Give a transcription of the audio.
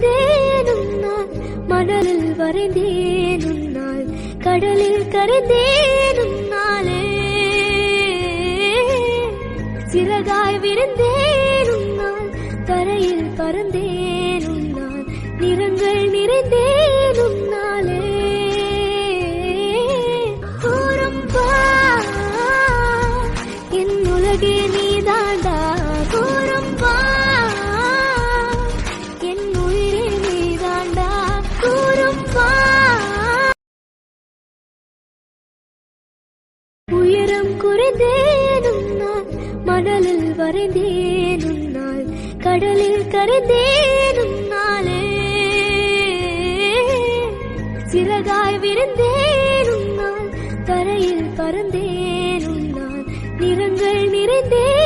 குறைந்தேன் உன்னால், மணலில் வரைந்தேன் உன்னால், கடலில் கரைந்தேன் உன்னாலே, சிறகாய் விருந்தேன் உன்னால், தரையில் பறந்தேன் உன்னால், நிறங்கள் நிறைந்தேன் உன்னாலே. கூறம்பா என் உலகே நீதாண்டா, கூறம்பா என் உயிரே நீதாண்டா, கூறம்பா. உயரம் குறைந்தேன் உன்னால், மணலில் வரைந்தேன் உன்னால், கடலில் கரைந்தேன் உன்னாலே, சிறகாய் விருந்தேன் உன்னால், தரையில் பறந்தேன் உன்னால், நிறங்கள் நிறைந்தேன்